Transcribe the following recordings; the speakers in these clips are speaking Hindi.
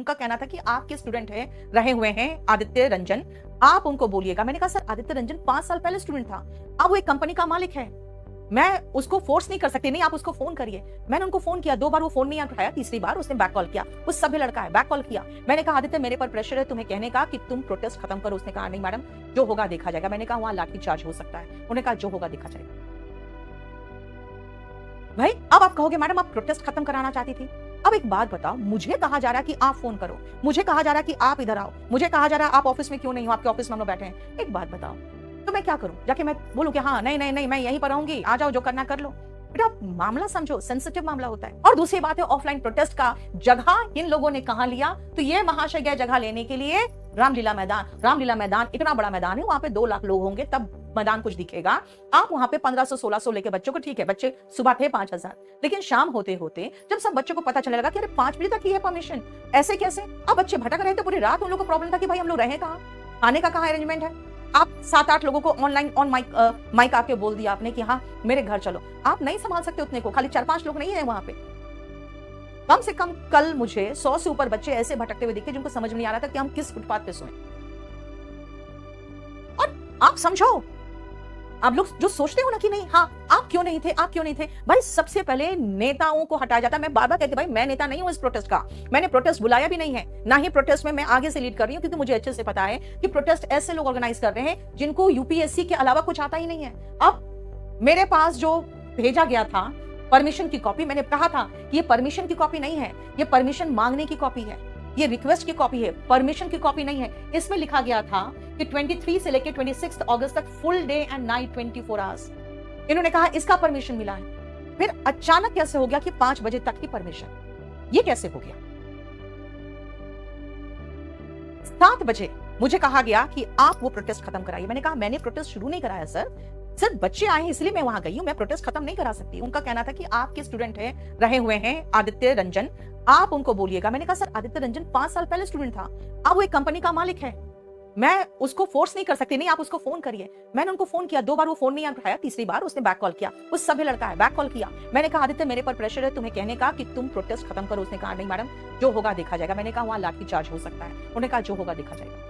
उनका कहना था कि आपके स्टूडेंट है रहे हुए हैं आदित्य रंजन, आप उनको बोलिएगा। मैंने कहा सर आदित्य रंजन 5 साल पहले स्टूडेंट था, अब वो एक कंपनी का मालिक है, मैं उसको फोर्स नहीं कर सकती, नहीं आप उसको फोन करिए। मैंने उनको फोन किया, 2 बार वो फोन नहीं उठाया, तीसरी बार उसने बैक कॉल किया, उस सभ्य लड़का है, बैक कॉल किया। मैंने कहा आदित्य मेरे पर प्रेशर है तुम्हें कहने का कि तुम प्रोटेस्ट खत्म करो। उसने कहा नहीं मैडम जो होगा देखा जाएगा। मैंने कहा वहां लाठी चार्ज हो सकता है। उन्होंने कहा जो होगा देखा जाएगा। भाई अब आप कहोगे मैडम आप प्रोटेस्ट खत्म कराना चाहती थी। अब एक बात बताओ, मुझे कहा जा रहा है कि आप फोन करो, मुझे कहा जा रहा है कि आप इधर आओ, मुझे कहा जा रहा है आप ऑफिस में क्यों नहीं हो, आपके ऑफिस में हम लोग बैठे हैं। एक बात बताओ तो मैं क्या करूं? जाके मैं बोलूं कि हाँ नहीं नहीं नहीं मैं यहीं पर रहूंगी, आ जाओ जो करना कर लो। बेटा मामला समझो, सेंसिटिव मामला होता है। और दूसरी बात है ऑफलाइन प्रोटेस्ट का जगह इन लोगों ने कहां लिया, तो ये महाशय गए जगह लेने के लिए रामलीला मैदान। रामलीला मैदान इतना बड़ा मैदान है, वहां पे 2 लाख लोग होंगे तब मैदान कुछ दिखेगा। आप वहां पे 1500-1600 लेके बच्चों को, ठीक है बच्चे सुबह थे 5000, लेकिन शाम होते होते जब सब बच्चों को पता चलने लगा कि अरे 5 बजे तक ही है परमिशन, ऐसे कैसे? अब बच्चे भटक रहे थे पूरी रात, उन लोगों को प्रॉब्लम था कि भाई हम लोग रहे कहाँ, खाने का कहाँ अरेंजमेंट है। आप 7-8 लोगों को ऑनलाइन ऑन माइक आके बोल दिया आपने कि हाँ मेरे घर चलो। आप नहीं संभाल सकते उतने को, खाली 4-5 लोग नहीं है वहां पे। कम से कम कल मुझे 100 से ऊपर बच्चे ऐसे भटकते हुए दिखे जिनको समझ में नहीं आ रहा था कि हम किस फुटपाथ पे सोएं। और आप समझो, आप लोग जो सोचते हो ना कि नहीं हाँ आप क्यों नहीं थे, आप क्यों नहीं थे, भाई सबसे पहले नेताओं को हटाया जाता है। मैं बार बार कहती भाई मैं नेता नहीं हूं इस प्रोटेस्ट का, मैंने प्रोटेस्ट बुलाया भी नहीं है, ना ही प्रोटेस्ट में मैं आगे से लीड कर रही हूं, क्योंकि मुझे अच्छे से पता है कि प्रोटेस्ट ऐसे लोग ऑर्गेनाइज कर रहे हैं जिनको यूपीएससी के अलावा कुछ आता ही नहीं है। अब मेरे पास जो भेजा गया था परमिशन की कॉपी, मैंने कहा था कि ये परमिशन की कॉपी नहीं है, ये परमिशन मांगने की कॉपी है, ये रिक्वेस्ट की कॉपी है, परमिशन की कॉपी नहीं है। इसमें लिखा गया था कि 23 से लेकर 26 अगस्त तक full day and night 24 hours. इन्होंने कहा इसका परमिशन मिला है। फिर अचानक कैसे हो गया कि 5 बजे तक की परमिशन, ये कैसे हो गया? 7 बजे मुझे कहा गया कि आप वो प्रोटेस्ट खत्म कराइए। मैंने कहा मैंने प्रोटेस्ट शुरू नहीं कराया सर बच्चे आए हैं इसलिए मैं वहां गई हूं, मैं प्रोटेस्ट खत्म नहीं करा सकती। उनका कहना था कि आपके स्टूडेंट है रहे हुए हैं आदित्य रंजन, आप उनको बोलिएगा। मैंने कहा सर आदित्य रंजन 5 साल पहले स्टूडेंट था, अब वो एक कंपनी का मालिक है, मैं उसको फोर्स नहीं कर सकती, नहीं आप उसको फोन करिए। मैंने उनको फोन किया, 2 बार वो फोन नहीं उठाया, तीसरी बार उसने बैक कॉल किया, उस सभ्य लड़का है, बैक कॉल किया। मैंने कहा आदित्य मेरे पर प्रेशर है तुम्हें कहने का कि तुम प्रोटेस्ट खत्म करो। उसने कहा नहीं मैडम जो होगा देखा जाएगा। मैंने कहा वहां लाठी चार्ज हो सकता है। उन्होंने कहा जो होगा देखा जाएगा।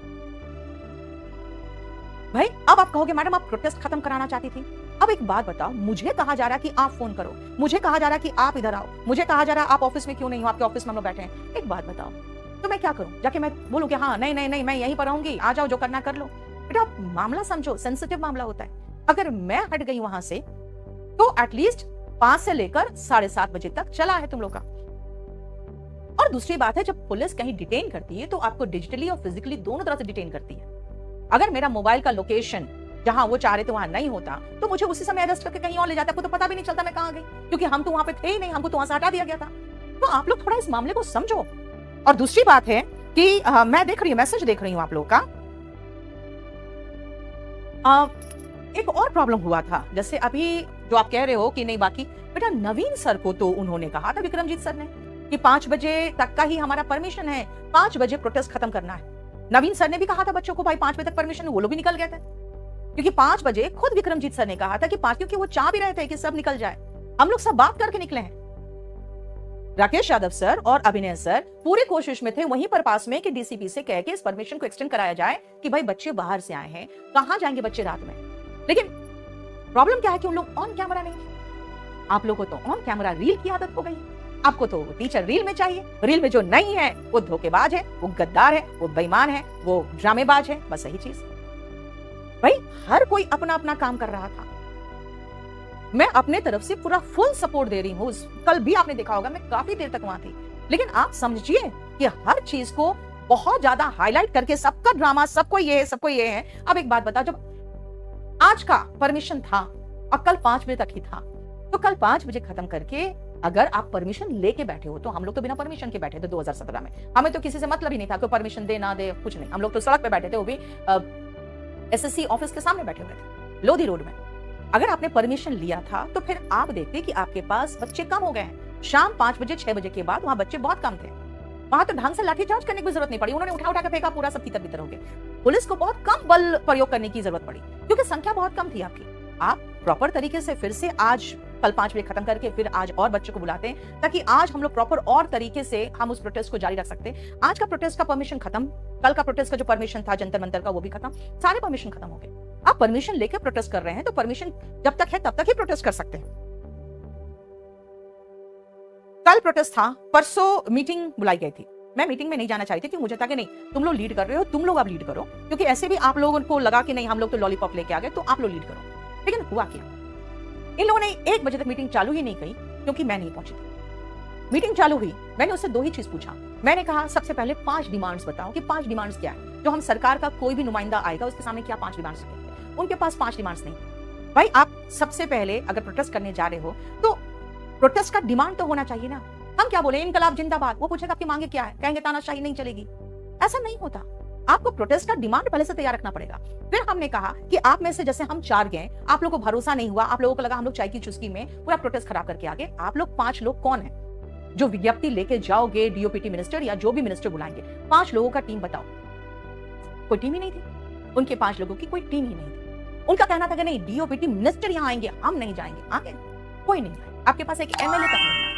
भाई अब आप कहोगे मैडम आप प्रोटेस्ट खत्म कराना चाहती थी। अब एक बात बताओ, मुझे कहा जा रहा है कि आप फोन करो, मुझे कहा जा रहा है कि आप इधर आओ, मुझे कहा जा रहा है आप ऑफिस में क्यों नहीं हो, आपके ऑफिस में हम लोग बैठे हैं। एक बात बताओ तो मैं क्या करूं? जाके मैं बोलूं कि हाँ नहीं नहीं नहीं मैं यहीं पर रहूंगी, आ जाओ जो करना कर लो। बेटा मामला समझो, सेंसिटिव मामला होता है। अगर मैं हट गई वहां से तो एटलीस्ट 5 से लेकर 7:30 बजे तक चला है तुम लोग का। और दूसरी बात है जब पुलिस कहीं डिटेन करती है तो आपको डिजिटली और फिजिकली दोनों तरह से डिटेन करती है। अगर मेरा मोबाइल का लोकेशन जहां वो चाह रहे थे वहां नहीं होता तो मुझे उसी समय अरेस्ट करके कहीं और ले जाता, आपको तो पता भी नहीं चलता मैं कहां गई, क्योंकि हम तो वहां पे थे ही नहीं, हमको तो वहां से हटा दिया गया था। तो आप लोग थोड़ा इस मामले को समझो। और दूसरी बात है कि मैं देख रही हूँ, मैसेज देख रही हूँ आप लोगों का। एक और प्रॉब्लम हुआ था, जैसे अभी जो आप कह रहे हो कि नहीं बाकी, बेटा नवीन सर को तो उन्होंने कहा था, विक्रमजीत सर ने, कि 5 बजे तक का ही हमारा परमिशन है, 5 बजे प्रोटेस्ट खत्म करना है। नवीन सर ने भी कहा था बच्चों को भाई 5 बजे तक परमिशन है, वो लोग भी निकल गए थे, क्योंकि 5 बजे खुद विक्रमजीत सर ने कहा था कि 5, क्योंकि वो चाह भी रहे थे कि सब निकल जाए। हम लोग सब बात करके निकले हैं। राकेश यादव सर और अभिनय सर पूरी कोशिश में थे वहीं पर पास में कि डीसीपी से कह के इस परमिशन को एक्सटेंड कराया जाए कि भाई बच्चे बाहर से आए हैं, कहां जाएंगे बच्चे रात में। लेकिन प्रॉब्लम क्या है कि उन लोग ऑन कैमरा नहीं थे। आप लोगों को तो ऑन कैमरा रील की आदत हो गई, आपको तो टीचर रील में चाहिए। रील में जो नहीं है वो धोखेबाज है, वो गद्दार है, वो बेईमान है, वो ड्रामेबाज है, बस यही चीज। भाई हर कोई अपना अपना काम कर रहा था, मैं अपने तरफ से पूरा फुल सपोर्ट दे रही हूँ। कल भी आपने देखा होगा मैं काफी देर तक वहां थी, लेकिन आप समझिए कि हर चीज को बहुत ज्यादा हाईलाइट करके सबका ड्रामा, सबको ये है, सबको ये है। अब एक बात बताओ, जब आज का परमिशन था और कल 5 बजे तक ही था, तो कल 5 बजे खत्म करके अगर आप परमिशन लेके बैठे हो, तो हम लोग तो बिना परमिशन के बैठे थे 2017 में, हमें तो किसी से मतलब ही नहीं था, कोई परमिशन दे ना दे कुछ नहीं, हम लोग तो सड़क पे बैठे थे, वो भी एसएससी ऑफिस के सामने बैठे हुए थे लोधी रोड में। अगर आपने परमिशन लिया था तो फिर आप देखते कि आपके पास बच्चे कम हो गए हैं। शाम 5 बजे 6 बजे के बाद वहां बच्चे बहुत कम थे, वहां तो ढंग से लाठीचार्ज करने की जरूरत नहीं पड़ी, उन्होंने उठा उठा के फेंका, पूरा सब तितर बितर हो गया। पुलिस को बहुत कम बल प्रयोग करने की जरूरत पड़ी क्योंकि संख्या बहुत कम थी आपकी। आप प्रॉपर तरीके से फिर से आज कल 5 बजे खत्म करके फिर आज और बच्चों को बुलाते हैं, ताकि आज हम लोग प्रॉपर और तरीके से हम उस प्रोटेस्ट को जारी रख सकते हैं। आज का प्रोटेस्ट का परमिशन खत्म, कल का प्रोटेस्ट का जो परमिशन था जंतर मंतर का वो भी खत्म, सारे परमिशन खत्म हो गए। आप परमिशन लेकर प्रोटेस्ट कर रहे हैं तो परमिशन जब तक है तब तक ही प्रोटेस्ट कर सकते हैं। कल प्रोटेस्ट था, परसों मीटिंग बुलाई गई थी। मैं मीटिंग में नहीं जाना चाहती थी, मुझे था कि नहीं तुम लोग लीड कर रहे हो, तुम लोग अब लीड करो, क्योंकि ऐसे भी आप लोगों को लगा कि नहीं हम लोग तो लॉलीपॉप लेके आ गए, तो आप लोग लीड करो। लेकिन हुआ क्या, इन लोगों ने 1 बजे तक मीटिंग चालू ही नहीं की, क्योंकि मैं नहीं पहुंची थी। मीटिंग चालू हुई, मैंने उससे 2 ही चीज पूछा। मैंने कहा सबसे पहले 5 डिमांड्स बताओ कि 5 डिमांड्स क्या है, जो हम सरकार का कोई भी नुमाइंदा आएगा उसके सामने क्या 5 डिमांड्स रखेंगे। उनके पास 5 डिमांड्स नहीं। भाई आप सबसे पहले अगर प्रोटेस्ट करने जा रहे हो तो प्रोटेस्ट का डिमांड तो होना चाहिए ना। हम क्या बोले, इनकलाब जिंदाबाद, वो पूछेगा आपकी मांगे क्या है, कहेंगे तानाशाही नहीं चलेगी। ऐसा नहीं होता, आपको प्रोटेस्ट का डिमांड पहले से तैयार रखना पड़ेगा। फिर हमने कहा कि आप में से जैसे हम 4 गए, आप लोगों को भरोसा नहीं हुआ, आप लोगों को लगा हम लोग चाय की चुस्की में पूरा प्रोटेस्ट खराब करके आगे। आप लोग 5 लोग कौन है जो विज्ञप्ति लेके जाओगे डीओपीटी मिनिस्टर या जो भी मिनिस्टर बुलाएंगे, 5 लोगों का टीम बताओ। कोई टीम ही नहीं थी, उनके 5 लोगों की कोई टीम ही नहीं थी। उनका कहना था कि नहीं डीओपीटी मिनिस्टर यहाँ आएंगे, हम नहीं जाएंगे। आगे कोई नहीं, आपके पास एक एमएलए तक नहीं।